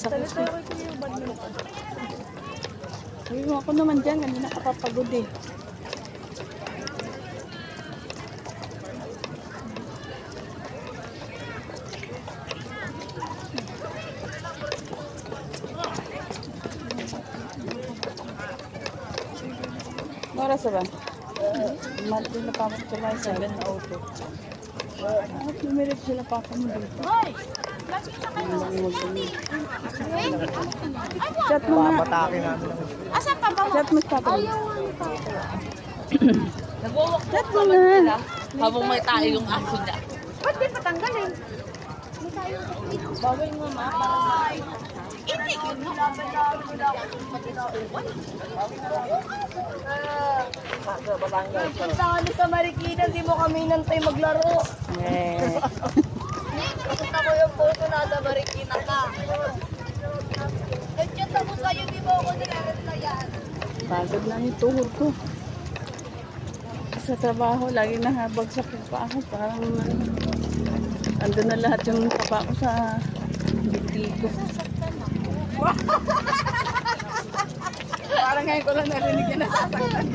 Masakit eh. Ayun, ako naman dyan. Kanina kapapagod eh. Oras ba? Mati na pa ako sa bahay. 7:02. At lumirit sila pa ako mo dito. Chat mo nga. Papatake namin. Asan pa ba? Chat mo sa akin. Chat mo Nagwawak-walk na. sila habang may tayo yung aso niya. Ba't di patanggalin? Bawal mo ma. Hindi. Punta kami sa Marikina, di mo kami nantay maglaro. Eh. Nakita ko yung photo na sa Marikina ka. Nag-chat ako sa'yo, di mo ako nilalantayan. Pagod na yung tuhod ko. Sa trabaho, lagi nahabagsak yung paa ko. Parang ando na lahat yung taba ko sa dibdib ko. Parang ngayon ko lang narinig yung nasasaktan.